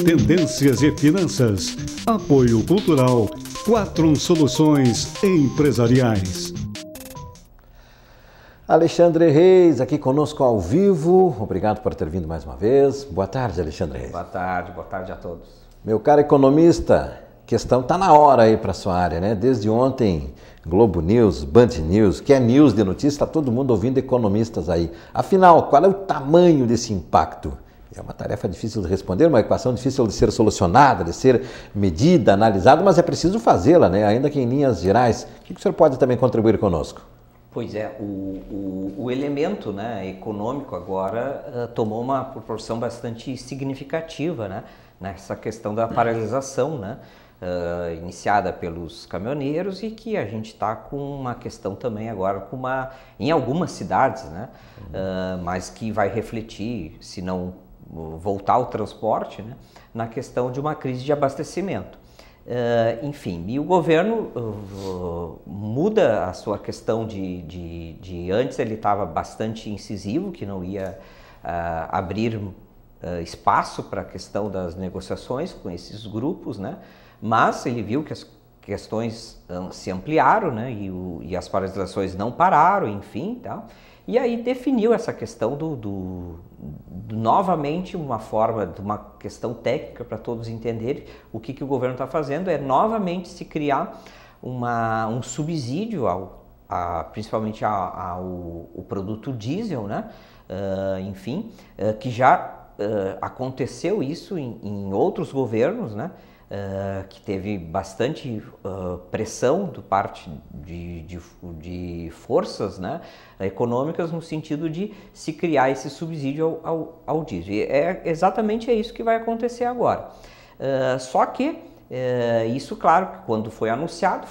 Tendências e finanças. Apoio cultural. Quatrum Soluções Empresariais. Alexandre Reis, aqui conosco ao vivo. Obrigado por ter vindo mais uma vez. Boa tarde, Alexandre Reis. Boa tarde a todos. Meu caro economista, questão está na hora aí para a sua área, né? Desde ontem, Globo News, Band News, que é news de notícia, está todo mundo ouvindo economistas aí. Afinal, qual é o tamanho desse impacto? É uma tarefa difícil de responder, uma equação difícil de ser solucionada, de ser medida, analisada, mas é preciso fazê-la, né? Ainda que em linhas gerais. O que o senhor pode também contribuir conosco? Pois é, o elemento, né, econômico agora tomou uma proporção bastante significativa, né, nessa questão da paralisação, né, iniciada pelos caminhoneiros e que a gente está com uma questão também agora em algumas cidades, né, mas que vai refletir, se não voltar ao transporte, né, na questão de uma crise de abastecimento. Enfim, e o governo muda a sua questão de antes ele estava bastante incisivo, que não ia abrir espaço para a questão das negociações com esses grupos, né? Mas ele viu que as questões se ampliaram, né? E as paralisações não pararam, enfim, tal. E aí definiu essa questão novamente uma forma de uma questão técnica para todos entenderem o que o governo está fazendo é novamente se criar um subsídio principalmente ao produto diesel, né? Enfim, que já aconteceu isso em outros governos, né? Que teve bastante pressão do parte de forças, né, econômicas no sentido de se criar esse subsídio ao diesel. E exatamente isso que vai acontecer agora. Só que isso, claro, quando foi anunciado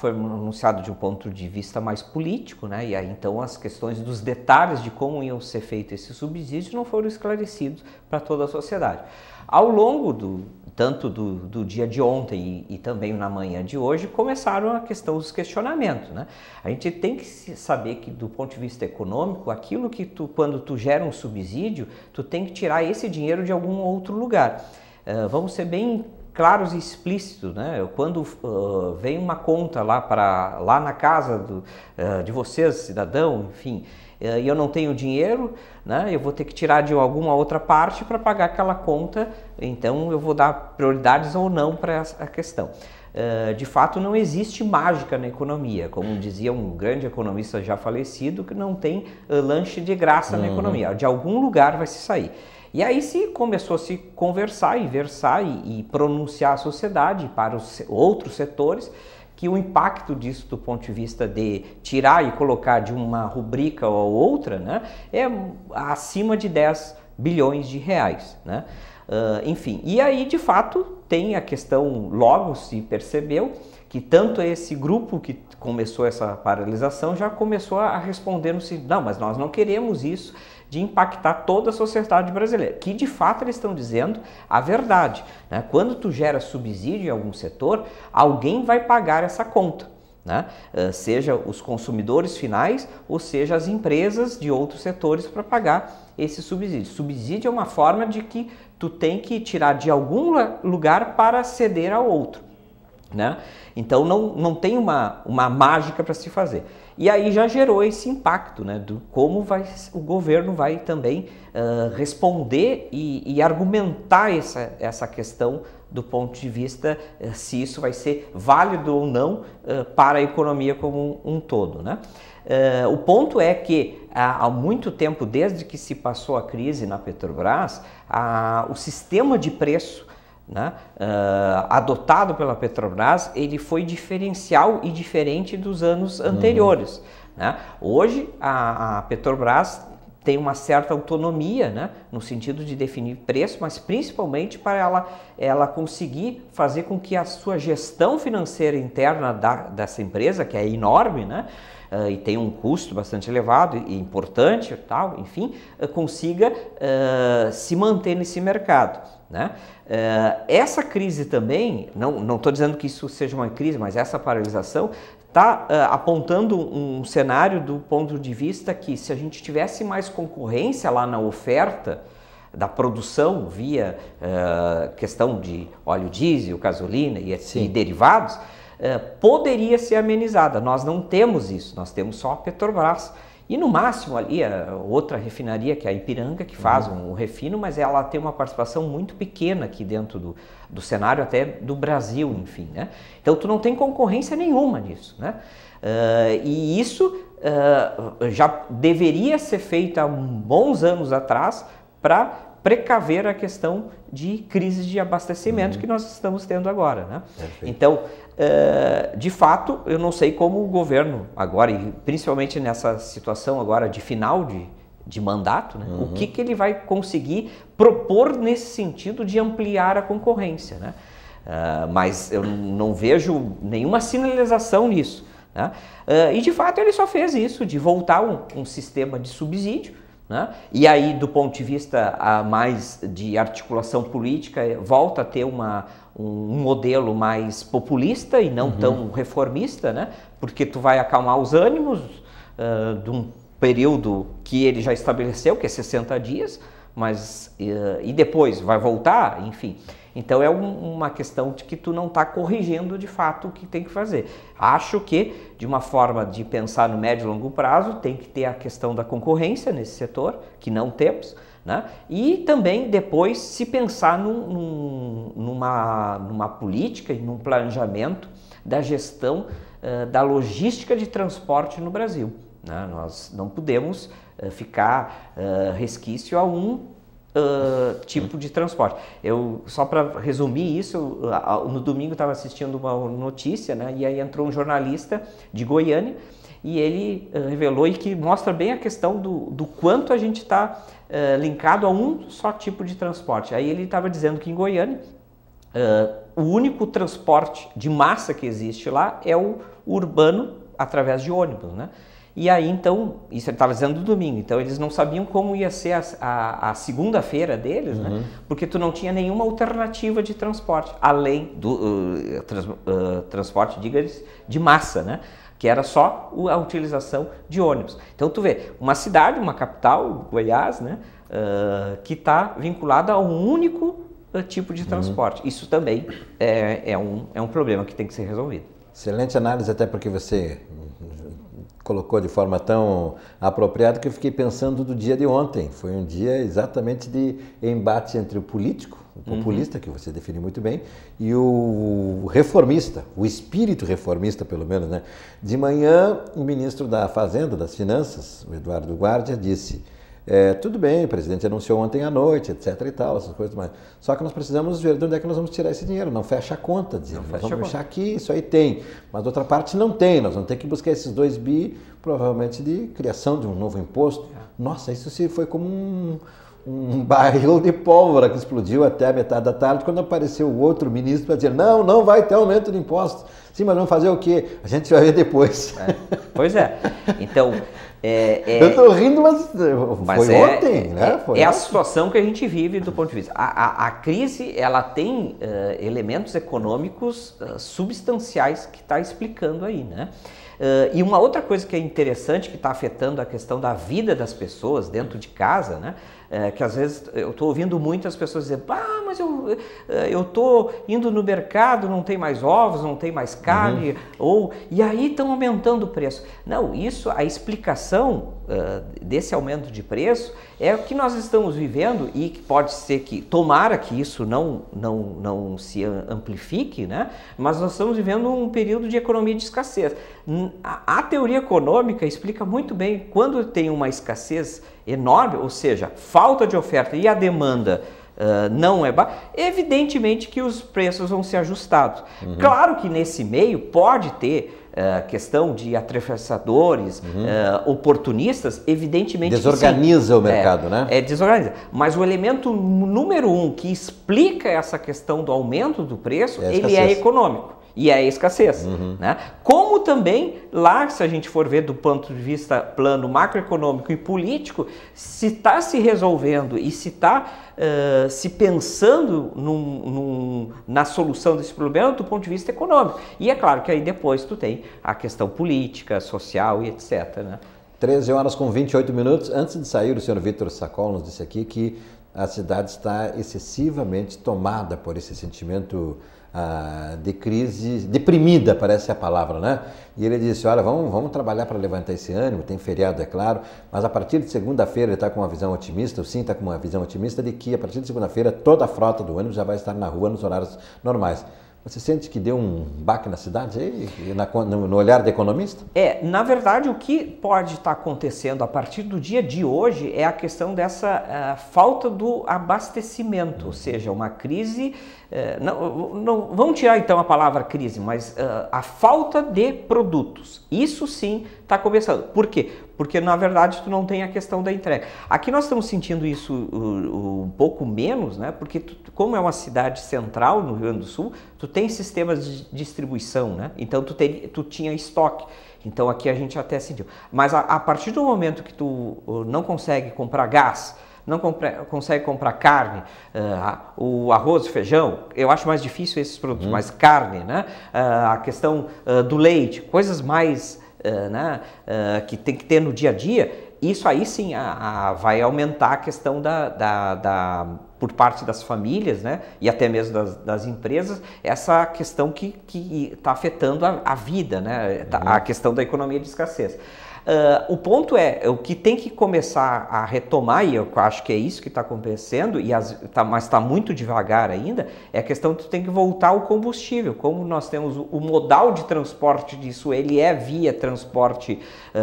de um ponto de vista mais político, né, e aí então as questões dos detalhes de como iam ser feitos esses subsídios não foram esclarecidos para toda a sociedade. Ao longo tanto do dia de ontem e também na manhã de hoje, começaram a questão dos questionamentos, né? A gente tem que saber que, do ponto de vista econômico, aquilo que quando tu gera um subsídio, tu tem que tirar esse dinheiro de algum outro lugar. Vamos ser bem claros e explícitos, né? Quando vem uma conta lá na casa de vocês, cidadão, enfim, e eu não tenho dinheiro, né, eu vou ter que tirar de alguma outra parte para pagar aquela conta, então eu vou dar prioridades ou não para essa questão. De fato, não existe mágica na economia, como dizia um grande economista já falecido, que não tem lanche de graça na economia, de algum lugar vai se sair. E aí começou a se conversar e versar e pronunciar a sociedade para os outros setores, que o impacto disso do ponto de vista de tirar e colocar de uma rubrica ou outra, né, é acima de 10 bilhões de reais, né? Enfim, e aí de fato tem a questão, logo se percebeu que tanto esse grupo que começou essa paralisação já começou a responder no sentido, não, mas nós não queremos isso de impactar toda a sociedade brasileira, que de fato eles estão dizendo a verdade, né? Quando tu gera subsídio em algum setor, alguém vai pagar essa conta, né? Seja os consumidores finais ou seja as empresas de outros setores para pagar esse subsídio. Subsídio é uma forma de que tu tem que tirar de algum lugar para ceder ao outro, né? Então não tem uma mágica para se fazer. E aí já gerou esse impacto, né, do como o governo vai também responder e argumentar essa questão do ponto de vista se isso vai ser válido ou não para a economia como um todo, né? O ponto é que há muito tempo, desde que se passou a crise na Petrobras, o sistema de preço, né, adotado pela Petrobras, ele foi diferencial e diferente dos anos anteriores, né? Hoje a Petrobras tem uma certa autonomia, né, no sentido de definir preço, mas principalmente para ela conseguir fazer com que a sua gestão financeira interna dessa empresa, que é enorme, né, e tem um custo bastante elevado e importante, tal, enfim, consiga se manter nesse mercado, né? Essa crise também, não estou dizendo que isso seja uma crise, mas essa paralisação está apontando um cenário do ponto de vista que se a gente tivesse mais concorrência lá na oferta, da produção via questão de óleo diesel, gasolina e derivados, poderia ser amenizada. Nós não temos isso, nós temos só a Petrobras. E no máximo ali a outra refinaria, que é a Ipiranga, que faz um refino, mas ela tem uma participação muito pequena aqui dentro do cenário até do Brasil, enfim, né? Então tu não tem concorrência nenhuma nisso, né? E isso já deveria ser feito há bons anos atrás para precaver a questão de crise de abastecimento que nós estamos tendo agora, né? Então, de fato, eu não sei como o governo agora, e principalmente nessa situação agora de final de mandato, né? O que ele vai conseguir propor nesse sentido de ampliar a concorrência, né? Mas eu não vejo nenhuma sinalização nisso, né? E de fato ele só fez isso, de voltar um sistema de subsídio, né? E aí, do ponto de vista mais de articulação política, volta a ter um modelo mais populista e não tão reformista, né? Porque tu vai acalmar os ânimos de um período que ele já estabeleceu, que é 60 dias, mas e depois vai voltar, enfim. Então é uma questão de que tu não está corrigindo de fato o que tem que fazer. Acho que, de uma forma de pensar no médio e longo prazo, tem que ter a questão da concorrência nesse setor, que não temos, né? E também depois se pensar numa política e num planejamento da gestão da logística de transporte no Brasil, né? Nós não podemos ficar resquício a tipo de transporte. Só para resumir isso, no domingo estava assistindo uma notícia, né, e aí entrou um jornalista de Goiânia e ele revelou, e que mostra bem a questão do quanto a gente está linkado a um só tipo de transporte. Aí ele estava dizendo que em Goiânia o único transporte de massa que existe lá é o urbano através de ônibus, né? E aí, então, isso ele estava dizendo no domingo, então eles não sabiam como ia ser a segunda-feira deles, né? Porque tu não tinha nenhuma alternativa de transporte, além do transporte, diga-se, de massa, né? Que era só a utilização de ônibus. Então, tu vê, uma cidade, uma capital, Goiás, né? Que está vinculada a um único tipo de transporte. Isso também é um problema que tem que ser resolvido. Excelente análise, até porque você colocou de forma tão apropriada que eu fiquei pensando do dia de ontem. Foi um dia exatamente de embate entre o político, o populista, que você define muito bem, e o reformista, o espírito reformista, pelo menos, né? De manhã, o ministro da Fazenda, das Finanças, o Eduardo Guardia, disse: tudo bem, o presidente anunciou ontem à noite, etc e tal, essas coisas mais. Só que nós precisamos ver de onde é que nós vamos tirar esse dinheiro. Não fecha a conta, dizendo. Nós vamos fechar aqui, isso aí tem. Mas da outra parte não tem. Nós vamos ter que buscar esses 2 bi, provavelmente de criação de um novo imposto. Nossa, isso se foi como um barril de pólvora que explodiu até a metade da tarde, quando apareceu o outro ministro para dizer: não vai ter aumento de impostos. Sim, mas vamos fazer o quê? A gente vai ver depois. Pois é. Então... eu estou rindo, mas foi ontem, né? Foi a situação que a gente vive do ponto de vista. A crise, ela tem elementos econômicos substanciais que está explicando aí, né? E uma outra coisa que é interessante, que está afetando a questão da vida das pessoas dentro de casa, né? Que às vezes eu estou ouvindo muitas pessoas dizer: mas eu estou indo no mercado, não tem mais ovos, não tem mais carne, e aí estão aumentando o preço. Não, a explicação desse aumento de preço é o que nós estamos vivendo, e que pode ser que, tomara que isso não se amplifique, né? Mas nós estamos vivendo um período de economia de escassez. A teoria econômica explica muito bem quando tem uma escassez enorme, ou seja, falta de oferta e a demanda não é baixa, evidentemente que os preços vão ser ajustados. Claro que nesse meio pode ter questão de atravessadores, oportunistas, evidentemente desorganiza o mercado, né? Desorganiza. Mas o elemento número 1 que explica essa questão do aumento do preço, ele é econômico. E é a escassez, né? Como também, lá, se a gente for ver do ponto de vista plano macroeconômico e político, se está se resolvendo e se está se pensando na solução desse problema do ponto de vista econômico. E é claro que aí depois tu tem a questão política, social e etc, né? 13 horas com 28 minutos. Antes de sair, o senhor Vitor Sacol nos disse aqui que a cidade está excessivamente tomada por esse sentimento de crise, deprimida parece a palavra, né? E ele disse, olha, vamos trabalhar para levantar esse ânimo, tem feriado, é claro, mas a partir de segunda-feira ele está com uma visão otimista, o Sim está com uma visão otimista de que a partir de segunda-feira toda a frota do ônibus já vai estar na rua nos horários normais. Você sente que deu um baque na cidade aí, no olhar do economista? Na verdade, o que pode estar acontecendo a partir do dia de hoje é a questão dessa falta do abastecimento, ou seja, uma crise, vamos tirar então a palavra crise, mas a falta de produtos. Isso sim está começando. Por quê? Porque na verdade tu não tem a questão da entrega. Aqui nós estamos sentindo isso um pouco menos, né? Porque como é uma cidade central no Rio Grande do Sul, tu tem sistemas de distribuição, né? Então tu tinha estoque. Então aqui a gente até sentiu. Mas a partir do momento que tu não consegue comprar gás, não consegue comprar carne, o arroz, o feijão, eu acho mais difícil esses produtos, mas carne, né? A questão do leite, coisas mais que tem que ter no dia a dia, isso aí sim vai aumentar a questão por parte das famílias, né? E até mesmo das empresas, essa questão que está afetando a vida, né? A questão da economia de escassez. O ponto o que tem que começar a retomar, e eu acho que é isso que está acontecendo, mas está muito devagar ainda, é a questão que tu tem que voltar ao combustível. Como nós temos o modal de transporte disso, ele é via transporte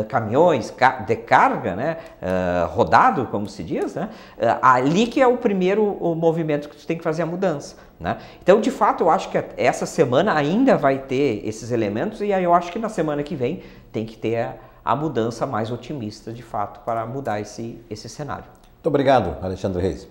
caminhões de carga, né? Rodado, como se diz, né? Ali que é o primeiro movimento que tu tem que fazer a mudança. Né? Então, de fato, eu acho que essa semana ainda vai ter esses elementos, e aí eu acho que na semana que vem tem que ter a mudança mais otimista, de fato, para mudar esse cenário. Muito obrigado, Alexandre Reis.